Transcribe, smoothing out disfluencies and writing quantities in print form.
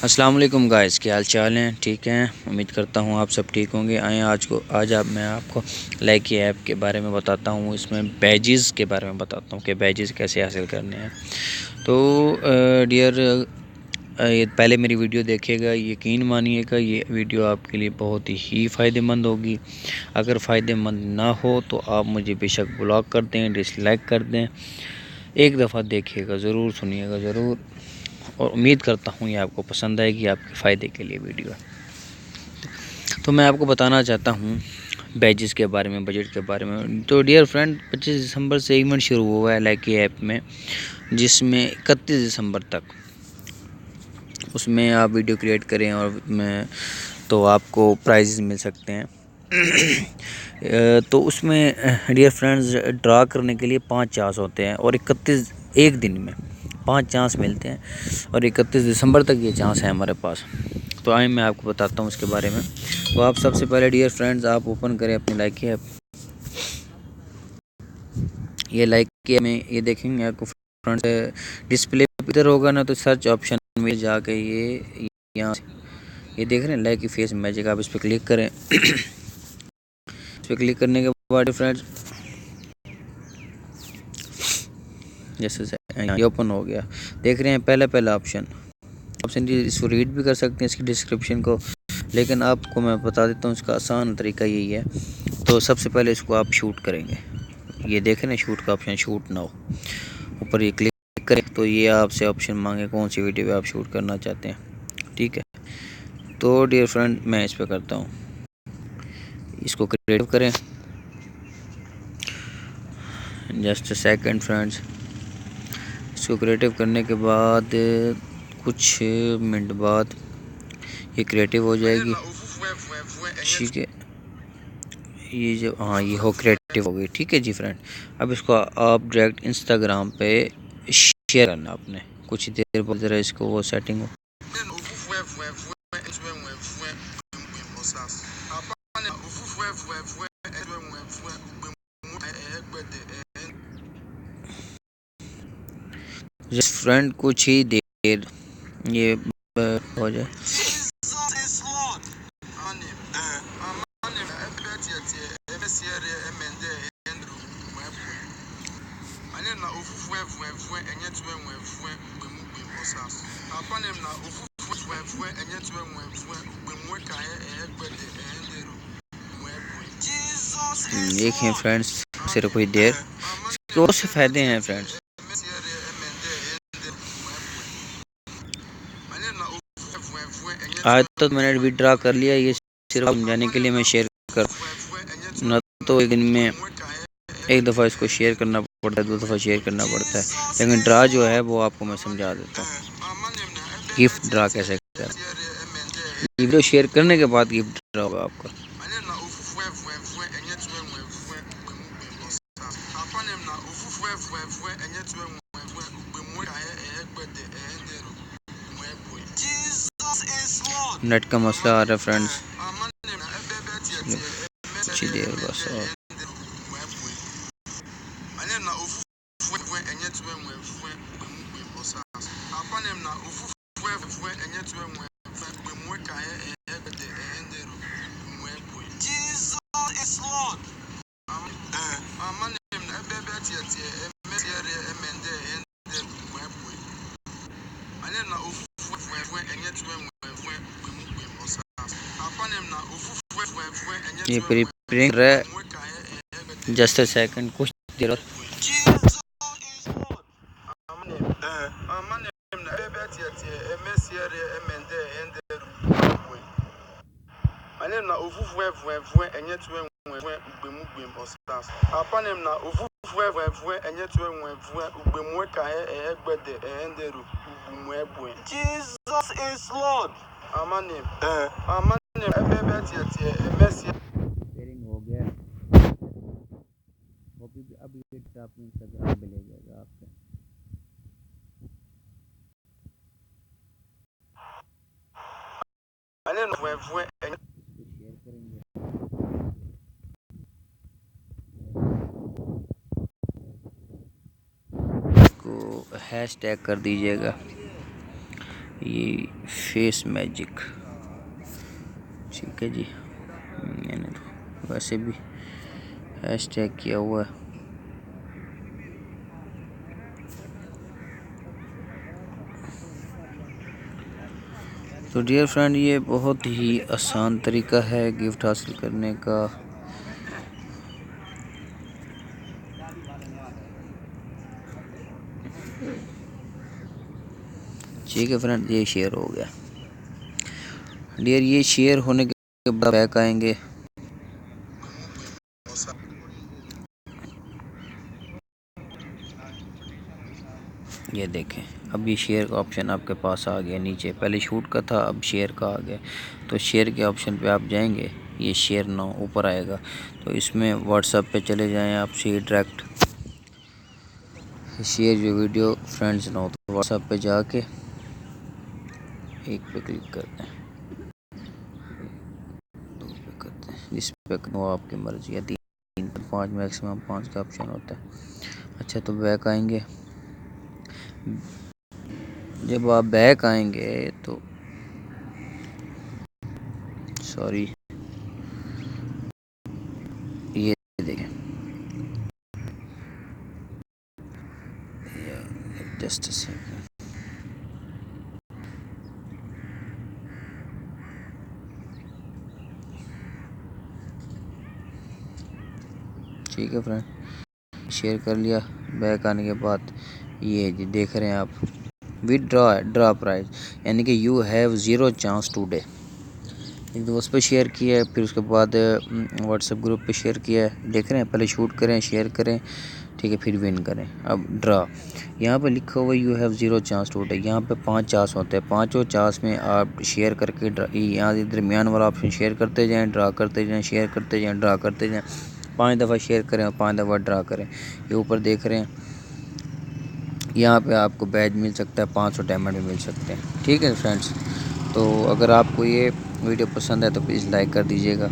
अस्सलाम वालेकुम गाइस, क्या हाल चाल हैं? ठीक हैं, उम्मीद करता हूँ आप सब ठीक होंगे। आए आज मैं आपको लाइकी ऐप के बारे में बताता हूँ। इसमें बैजेस के बारे में बताता हूँ कि बैजेस कैसे हासिल करने हैं। तो डियर, ये पहले मेरी वीडियो देखिएगा, यकीन मानिएगा ये वीडियो आपके लिए बहुत ही फ़ायदेमंद होगी। अगर फ़ायदेमंद ना हो तो आप मुझे बेशक ब्लॉक कर दें, डिसलाइक कर दें, एक दफ़ा देखिएगा ज़रूर, सुनिएगा ज़रूर, और उम्मीद करता हूँ ये आपको पसंद आएगी, आपके फ़ायदे के लिए वीडियो है। तो मैं आपको बताना चाहता हूँ बैजेस के बारे में, बजट के बारे में। तो डियर फ्रेंड, 25 दिसंबर से इवेंट शुरू हुआ है लाइकी ऐप में, जिसमें 31 दिसंबर तक उसमें आप वीडियो क्रिएट करें और मैं तो आपको प्राइजेस मिल सकते हैं। तो उसमें डियर फ्रेंड्स, ड्रा करने के लिए 5 चांस होते हैं और 31 एक दिन में 5 चांस मिलते हैं और 31 दिसंबर तक ये चांस है हमारे पास। तो आइए मैं आपको बताता हूँ इसके बारे में। तो आप सबसे पहले डियर फ्रेंड्स आप ओपन करें अपनी लाइकी ऐप। ये लाइकी में ये देखेंगे आपको फ्रंट डिस्प्ले इधर होगा ना, तो सर्च ऑप्शन में जाके ये यहाँ ये देख रहे हैं लाइकी फेस मैजिक, आप इस पर क्लिक करें। इस पर क्लिक करने के बाद फ्रेंड्स जैसे ये ओपन हो गया, देख रहे हैं पहला ऑप्शन इसको रीड भी कर सकते हैं इसकी डिस्क्रिप्शन को, लेकिन आपको मैं बता देता हूँ इसका आसान तरीका यही है। तो सबसे पहले इसको आप शूट करेंगे, ये देख रहे हैं शूट का ऑप्शन, शूट नाउ, ऊपर ये क्लिक करें तो ये आपसे ऑप्शन मांगे कौन सी वीडियो आप शूट करना चाहते हैं। ठीक है, तो डियर फ्रेंड मैं इस पर करता हूँ, इसको क्रिएट करें। जस्ट सेकंड फ्रेंड्स, इसको क्रिएटिव करने के बाद कुछ मिनट बाद ये क्रिएटिव हो जाएगी। ठीक है, ये जो ये हो क्रिएटिव हो गई। ठीक है जी फ्रेंड, अब इसको आप डायरेक्ट इंस्टाग्राम पे शेयर करना आपने, कुछ देर बाद ज़रा इसको वो सेटिंग हो। जस्ट फ्रेंड कुछ ही देर ये हो जाए। देखें फ्रेंड्स, सिर्फ कोई देर, बहुत से फ़ायदे हैं फ्रेंड्स। आज तो मैंने विड्रा कर लिया, ये सिर्फ समझाने के लिए मैं शेयर कर, न तो एक दिन में एक दफ़ा इसको शेयर करना पड़ता है, 2 दफ़ा शेयर करना पड़ता है, लेकिन ड्रा जो है वो आपको मैं समझा देता हूँ। गिफ्ट ड्रा कैसे करें, वीडियो शेयर करने के बाद गिफ्ट ड्रा होगा आपका। नेट का मसला आ रहा है फ्रेंड्स, अच्छी देर बस और ये प्रिपेयरिंग रहा, जस्ट अ सेकंड, कुछ देर और। शेयरिंग हो गया, वो भी अब ये अपने इंस्टाग्राम पे ले जाएगा आपके। शेयर करेंगे, इसको हैश टैग कर दीजिएगा, ये फेस मैजिक, ठीक है जी। मैंने तो वैसे भी हैशटैग किया हुआ है। तो डियर फ्रेंड, ये बहुत ही आसान तरीका है गिफ्ट हासिल करने का। ठीक है फ्रेंड, ये शेयर हो गया। डियर, ये शेयर होने के बाद बैक आएंगे। ये देखें, अब ये शेयर का ऑप्शन आपके पास आ गया नीचे। पहले शूट का था, अब शेयर का आ गया। तो शेयर के ऑप्शन पे आप जाएंगे, ये शेयर नाउ ऊपर आएगा। तो इसमें व्हाट्सएप पे चले जाएं आप, share direct share your video friends now. तो व्हाट्सएप पे जाके एक पे क्लिक करते हैं, दो पे करते हैं, जिस पे वो आपकी मर्जी है। 3 5 मैक्सिमम 5 का ऑप्शन होता है। अच्छा, तो बैक आएंगे। जब आप बैक आएंगे तो सॉरी, ये देखें, जस्ट अ सेकंड। ठीक है फ्रेंड, शेयर कर लिया। बैक आने के बाद ये जी देख रहे हैं आप, विदड्रॉ प्राइस, यानी कि यू हैव 0 चांस टुडे। एक दोस्त पे शेयर किया है, फिर उसके बाद व्हाट्सएप ग्रुप पे शेयर किया है। देख रहे हैं, पहले शूट करें, शेयर करें, ठीक है, फिर विन करें। अब ड्रा, यहाँ पे लिखा हुआ यू हैव 0 चांस टुडे। यहाँ पे 5 चांस होते हैं, पाँचों चांस में आप शेयर करके यहाँ दरमियान वाला ऑप्शन शेयर करते जाएँ, ड्रा करते जाएँ, शेयर करते जाएँ, ड्रा करते जाएँ। 5 दफ़ा शेयर करें और 5 दफ़ा ड्रा करें। ये ऊपर देख रहे हैं, यहाँ पे आपको बैज मिल सकता है, 500 डायमंड भी मिल सकते हैं। ठीक है फ्रेंड्स, तो अगर आपको ये वीडियो पसंद है तो प्लीज़ लाइक कर दीजिएगा।